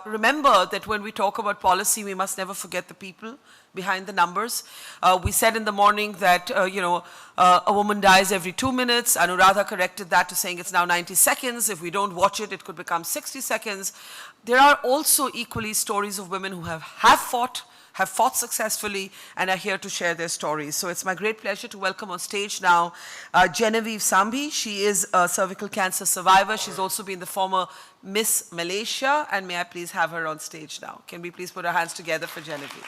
Remember that when we talk about policy, we must never forget the people behind the numbers. We said in the morning that, a woman dies every 2 minutes. Anuradha corrected that to saying it's now 90 seconds. If we don't watch it, it could become 60 seconds. There are also equally stories of women who have fought successfully and are here to share their stories. So it's my great pleasure to welcome on stage now Genevieve Sambhi. She is a cervical cancer survivor. She's also been the former Miss Malaysia, and may I please have her on stage now. Can we please put our hands together for Genevieve?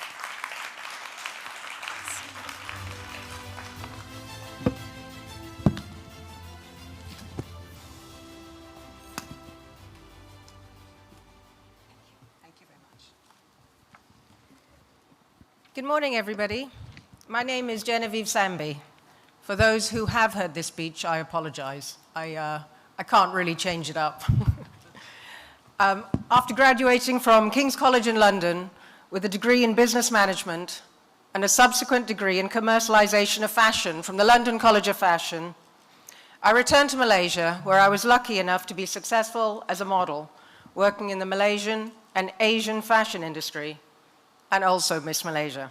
Good morning, everybody. My name is Genevieve Sambhi. For those who have heard this speech, I apologize. I can't really change it up. After graduating from King's College in London with a degree in business management and a subsequent degree in commercialization of fashion from the London College of Fashion, I returned to Malaysia, where I was lucky enough to be successful as a model, working in the Malaysian and Asian fashion industry, and also Miss Malaysia.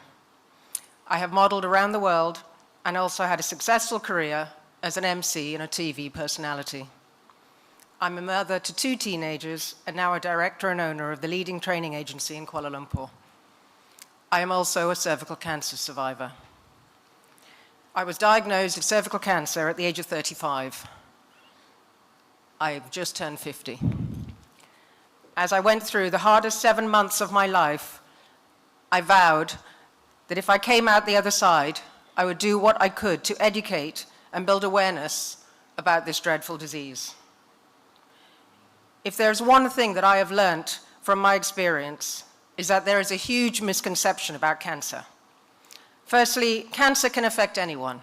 I have modeled around the world and also had a successful career as an MC and a TV personality. I'm a mother to 2 teenagers and now a director and owner of the leading training agency in Kuala Lumpur. I am also a cervical cancer survivor. I was diagnosed with cervical cancer at the age of 35. I've just turned 50. As I went through the hardest 7 months of my life, I vowed that if I came out the other side, I would do what I could to educate and build awareness about this dreadful disease. If there's one thing that I have learnt from my experience, is that there is a huge misconception about cancer. Firstly, cancer can affect anyone.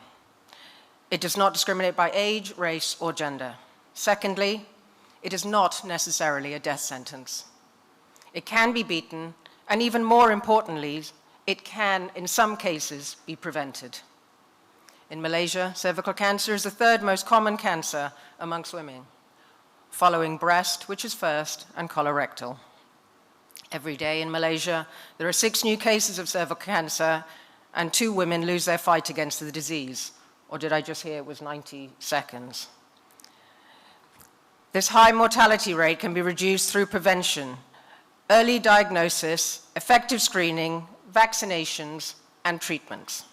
It does not discriminate by age, race, or gender. Secondly, it is not necessarily a death sentence. It can be beaten, and even more importantly, it can, in some cases, be prevented. In Malaysia, cervical cancer is the 3rd most common cancer amongst women, following breast, which is first, and colorectal. Every day in Malaysia, there are 6 new cases of cervical cancer, and 2 women lose their fight against the disease. Or did I just hear it was 90 seconds? This high mortality rate can be reduced through prevention, early diagnosis, effective screening, vaccinations, and treatments.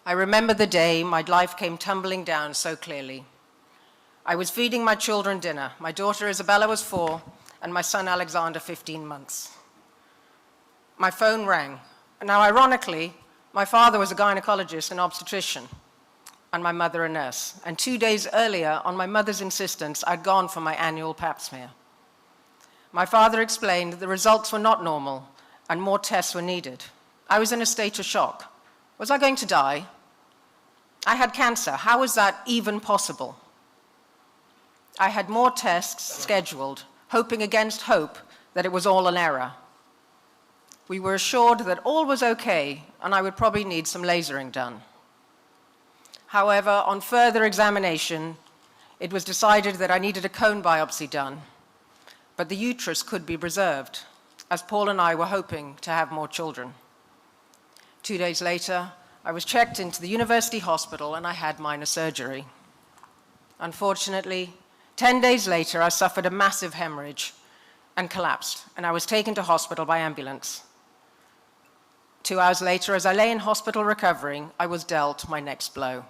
I remember the day my life came tumbling down so clearly. I was feeding my children dinner. My daughter Isabella was 4, and my son Alexander 15 months. My phone rang. Now, ironically, my father was a gynecologist and obstetrician, and my mother a nurse. And 2 days earlier, on my mother's insistence, I'd gone for my annual pap smear. My father explained that the results were not normal and more tests were needed. I was in a state of shock. Was I going to die? I had cancer. How was that even possible? I had more tests scheduled, hoping against hope that it was all an error. We were assured that all was okay and I would probably need some lasering done. However, on further examination, it was decided that I needed a cone biopsy done, but the uterus could be preserved, as Paul and I were hoping to have more children. 2 days later, I was checked into the university hospital and I had minor surgery. Unfortunately, 10 days later, I suffered a massive hemorrhage and collapsed, and I was taken to hospital by ambulance. 2 hours later, as I lay in hospital recovering, I was dealt my next blow.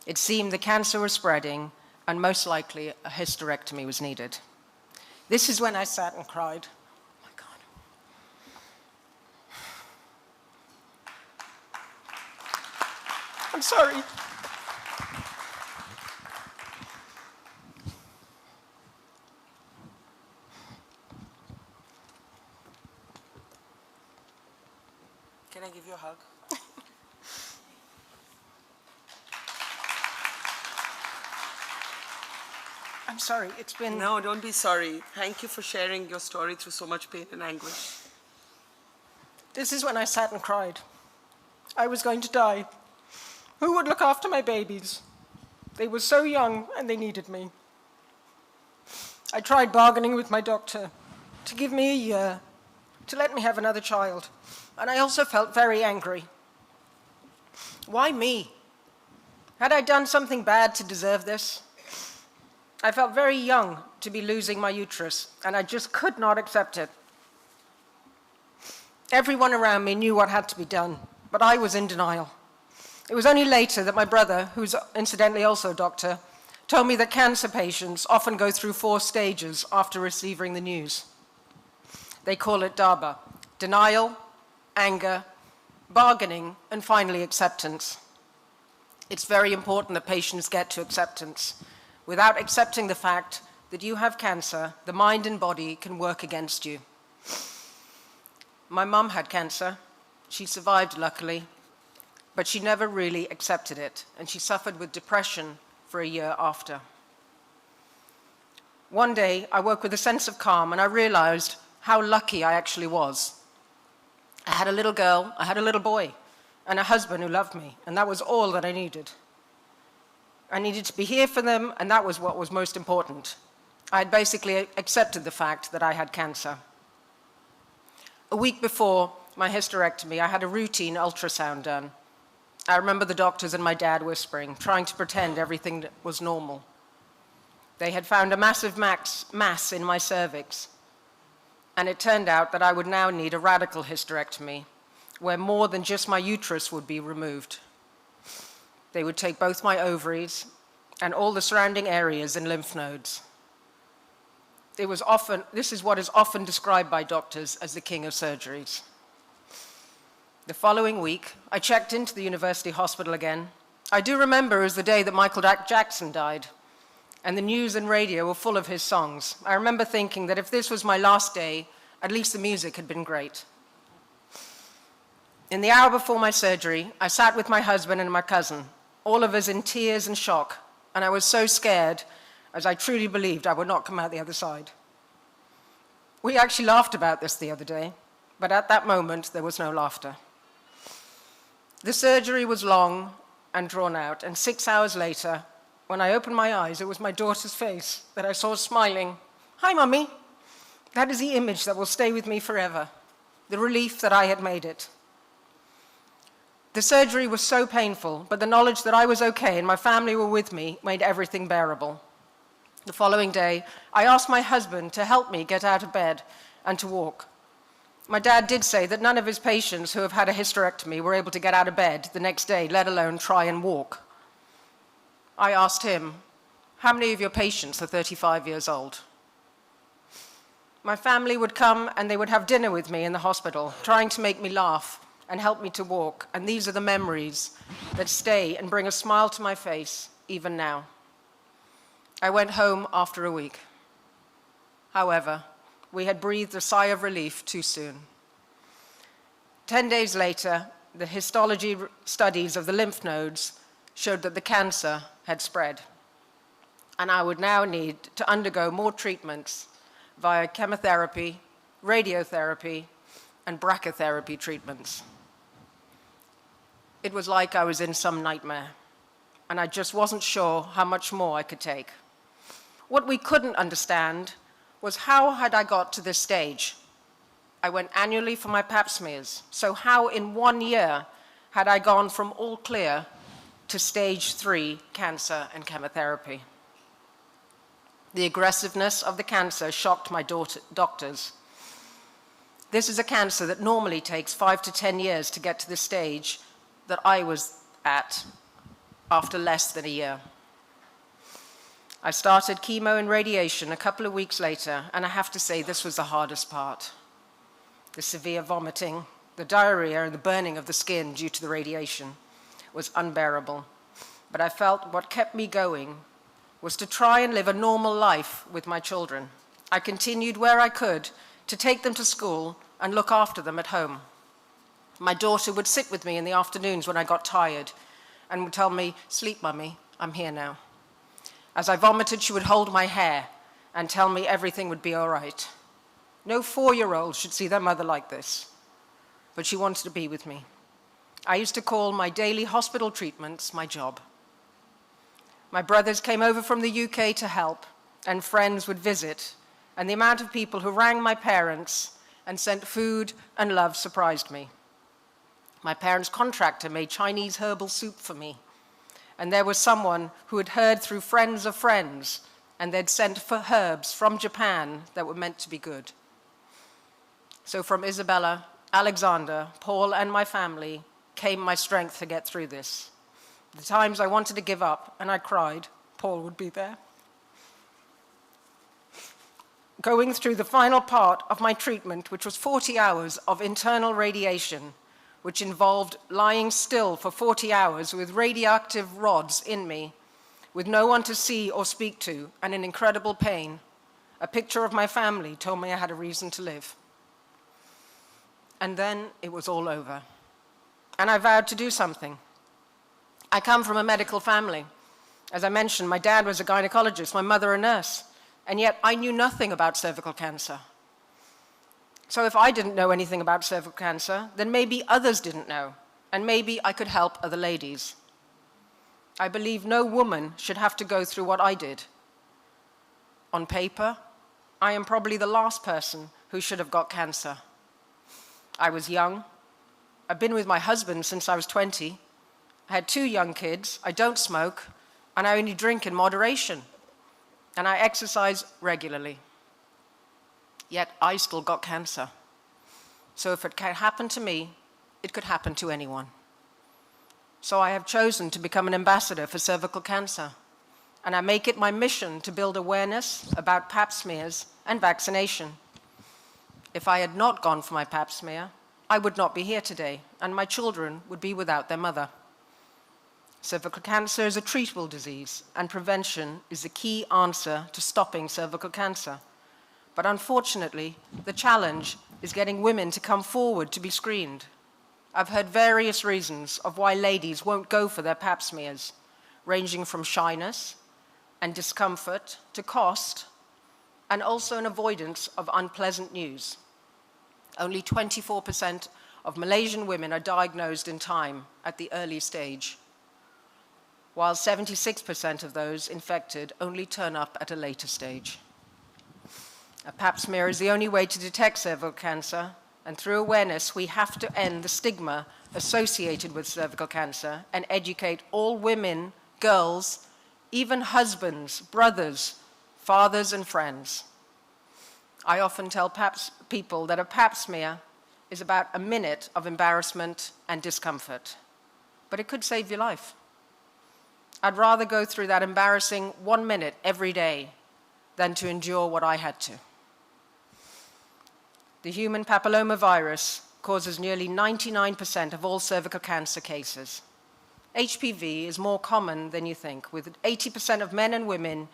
It seemed the cancer was spreading, and most likely a hysterectomy was needed. This is when I sat and cried. Oh my God. I'm sorry. Can I give you a hug? I'm sorry, it's been... No, don't be sorry. Thank you for sharing your story through so much pain and anguish. This is when I sat and cried. I was going to die. Who would look after my babies? They were so young and they needed me. I tried bargaining with my doctor to give me a year, to let me have another child. And I also felt very angry. Why me? Had I done something bad to deserve this? I felt very young to be losing my uterus, and I just could not accept it. Everyone around me knew what had to be done, but I was in denial. It was only later that my brother, who's incidentally also a doctor, told me that cancer patients often go through 4 stages after receiving the news. They call it DABA: denial, anger, bargaining, and finally acceptance. It's very important that patients get to acceptance. Without accepting the fact that you have cancer, the mind and body can work against you. My mum had cancer. She survived, luckily, but she never really accepted it, and she suffered with depression for a year after. One day, I woke with a sense of calm, and I realized how lucky I actually was. I had a little girl, I had a little boy, and a husband who loved me, and that was all that I needed. I needed to be here for them, and that was what was most important. I had basically accepted the fact that I had cancer. A week before my hysterectomy, I had a routine ultrasound done. I remember the doctors and my dad whispering, trying to pretend everything was normal. They had found a massive mass in my cervix, and it turned out that I would now need a radical hysterectomy, where more than just my uterus would be removed. They would take both my ovaries and all the surrounding areas and lymph nodes. This is what is often described by doctors as the king of surgeries. The following week, I checked into the university hospital again. I do remember it was the day that Michael Jackson died, and the news and radio were full of his songs. I remember thinking that if this was my last day, at least the music had been great. In the hour before my surgery, I sat with my husband and my cousin, all of us in tears and shock, and I was so scared, as I truly believed I would not come out the other side. We actually laughed about this the other day, but at that moment, there was no laughter. The surgery was long and drawn out, and 6 hours later, when I opened my eyes, it was my daughter's face that I saw smiling. "Hi, Mummy." That is the image that will stay with me forever, the relief that I had made it. The surgery was so painful, but the knowledge that I was okay and my family were with me made everything bearable. The following day, I asked my husband to help me get out of bed and to walk. My dad did say that none of his patients who have had a hysterectomy were able to get out of bed the next day, let alone try and walk. I asked him, "How many of your patients are 35 years old?" My family would come and they would have dinner with me in the hospital, trying to make me laugh and help me to walk, and these are the memories that stay and bring a smile to my face even now. I went home after a week. However, we had breathed a sigh of relief too soon. 10 days later, the histology studies of the lymph nodes showed that the cancer had spread, and I would now need to undergo more treatments via chemotherapy, radiotherapy, and brachytherapy treatments. It was like I was in some nightmare, and I just wasn't sure how much more I could take. What we couldn't understand was how had I got to this stage? I went annually for my pap smears, so how in 1 year had I gone from all clear to stage 3 cancer and chemotherapy? The aggressiveness of the cancer shocked my doctors. This is a cancer that normally takes 5 to 10 years to get to the stage that I was at after less than a year. I started chemo and radiation a couple of weeks later, and I have to say this was the hardest part. The severe vomiting, the diarrhea, and the burning of the skin due to the radiation was unbearable. But I felt what kept me going was to try and live a normal life with my children. I continued where I could to take them to school and look after them at home. My daughter would sit with me in the afternoons when I got tired and would tell me, "Sleep, Mummy, I'm here now." As I vomited, she would hold my hair and tell me everything would be all right. No 4-year-old should see their mother like this, but she wanted to be with me. I used to call my daily hospital treatments my job. My brothers came over from the UK to help, and friends would visit and the amount of people who rang my parents and sent food and love surprised me. My parents' contractor made Chinese herbal soup for me, and there was someone who had heard through friends of friends, and they'd sent for herbs from Japan that were meant to be good. So from Isabella, Alexander, Paul, and my family came my strength to get through this. The times I wanted to give up and I cried, Paul would be there. Going through the final part of my treatment, which was 40 hours of internal radiation, which involved lying still for 40 hours with radioactive rods in me, with no one to see or speak to, and in incredible pain, a picture of my family told me I had a reason to live. And then it was all over. And I vowed to do something. I come from a medical family. As I mentioned, my dad was a gynecologist, my mother a nurse, and yet I knew nothing about cervical cancer. So if I didn't know anything about cervical cancer, then maybe others didn't know, and maybe I could help other ladies. I believe no woman should have to go through what I did. On paper, I am probably the last person who should have got cancer. I was young. I've been with my husband since I was 20. I had 2 young kids. I don't smoke, and I only drink in moderation. And I exercise regularly. Yet I still got cancer. So if it can happen to me, it could happen to anyone. So I have chosen to become an ambassador for cervical cancer, and I make it my mission to build awareness about pap smears and vaccination. If I had not gone for my pap smear, I would not be here today, and my children would be without their mother. Cervical cancer is a treatable disease, and prevention is the key answer to stopping cervical cancer. But unfortunately, the challenge is getting women to come forward to be screened. I've heard various reasons of why ladies won't go for their pap smears, ranging from shyness and discomfort to cost, and also an avoidance of unpleasant news. Only 24% of Malaysian women are diagnosed in time at the early stage, while 76% of those infected only turn up at a later stage. A pap smear is the only way to detect cervical cancer, and through awareness, we have to end the stigma associated with cervical cancer and educate all women, girls, even husbands, brothers, fathers, and friends. I often tell people that a pap smear is about a minute of embarrassment and discomfort, but it could save your life. I'd rather go through that embarrassing 1 minute every day than to endure what I had to. The human papillomavirus causes nearly 99% of all cervical cancer cases. HPV is more common than you think, with 80% of men and women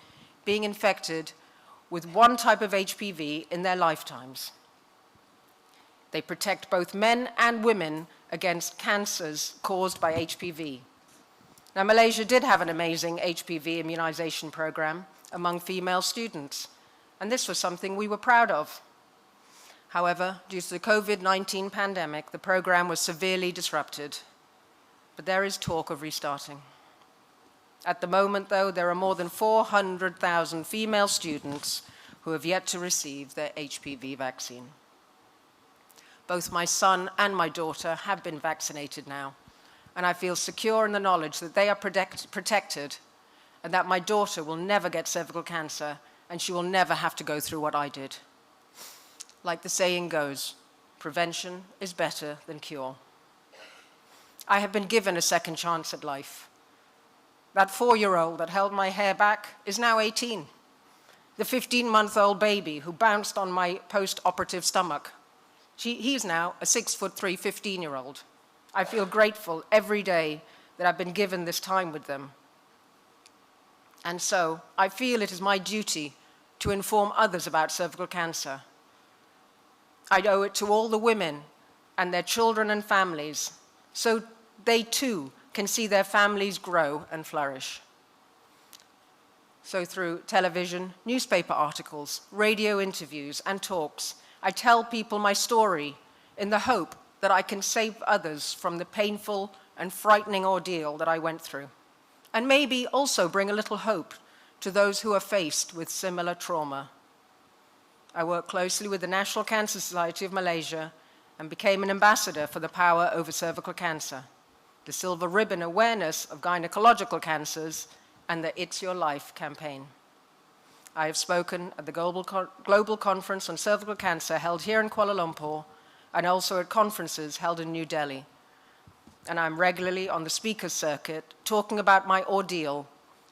being infected with one type of HPV in their lifetimes. They protect both men and women against cancers caused by HPV. Now, Malaysia did have an amazing HPV immunization program among female students, and this was something we were proud of. However, due to the COVID-19 pandemic, the program was severely disrupted, but there is talk of restarting. At the moment, though, there are more than 400,000 female students who have yet to receive their HPV vaccine. Both my son and my daughter have been vaccinated now, and I feel secure in the knowledge that they are protected and that my daughter will never get cervical cancer and she will never have to go through what I did. Like the saying goes, prevention is better than cure. I have been given a second chance at life. That 4-year-old that held my hair back is now 18. The 15-month-old baby who bounced on my post-operative stomach, he's now a 6'3", 15-year-old. I feel grateful every day that I've been given this time with them. And so I feel it is my duty to inform others about cervical cancer. I owe it to all the women and their children and families, so they too can see their families grow and flourish. So through television, newspaper articles, radio interviews, and talks, I tell people my story in the hope that I can save others from the painful and frightening ordeal that I went through, and maybe also bring a little hope to those who are faced with similar trauma. I worked closely with the National Cancer Society of Malaysia and became an ambassador for the Power Over Cervical Cancer, the Silver Ribbon Awareness of Gynecological Cancers, and the It's Your Life campaign. I have spoken at the Global Conference on Cervical Cancer held here in Kuala Lumpur and also at conferences held in New Delhi. And I'm regularly on the speakers circuit talking about my ordeal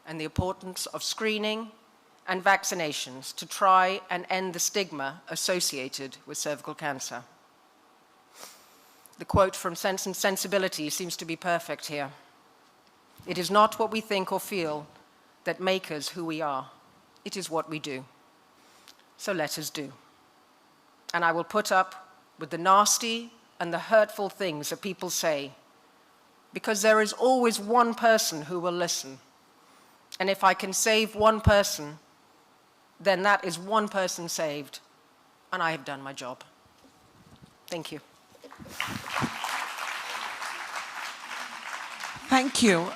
and the importance of screening and vaccinations to try and end the stigma associated with cervical cancer. The quote from Sense and Sensibility seems to be perfect here. It is not what we think or feel that make us who we are. It is what we do. So let us do. And I will put up with the nasty and the hurtful things that people say, because there is always one person who will listen. And if I can save one person, then that is one person saved, and I have done my job. Thank you. Thank you.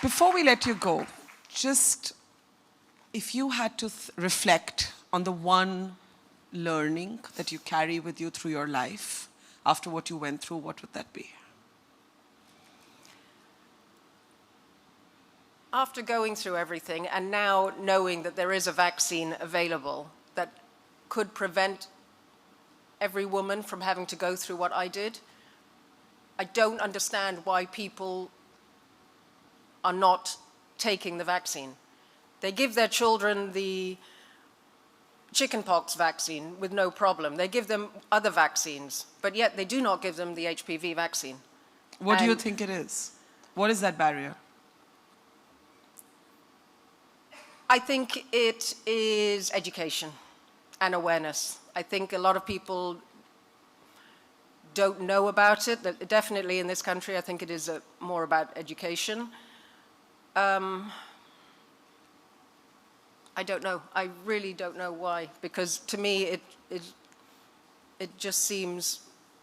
Before we let you go, just if you had to reflect on the one learning that you carry with you through your life after what you went through, what would that be? After going through everything and now knowing that there is a vaccine available that could prevent every woman from having to go through what I did, I don't understand why people are not taking the vaccine. They give their children the chickenpox vaccine with no problem. They give them other vaccines, but yet they do not give them the HPV vaccine. What do you think it is? What is that barrier? I think it is education and awareness. I think a lot of people don't know about it. Definitely in this country, I think it is more about education. I don't know. I really don't know why, because to me it just seems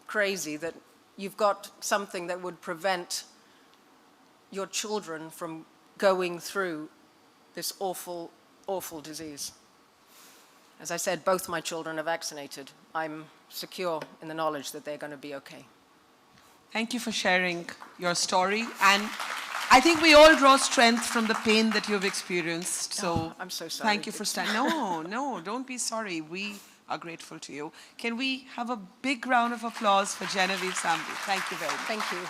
crazy that you've got something that would prevent your children from going through this awful, awful disease. As I said, both my children are vaccinated. I'm secure in the knowledge that they're going to be okay. Thank you for sharing your story. And I think we all draw strength from the pain that you've experienced. So I'm so sorry. thank you for standing. No, don't be sorry. We are grateful to you. Can we have a big round of applause for Genevieve Sambhi? Thank you very much. Thank you.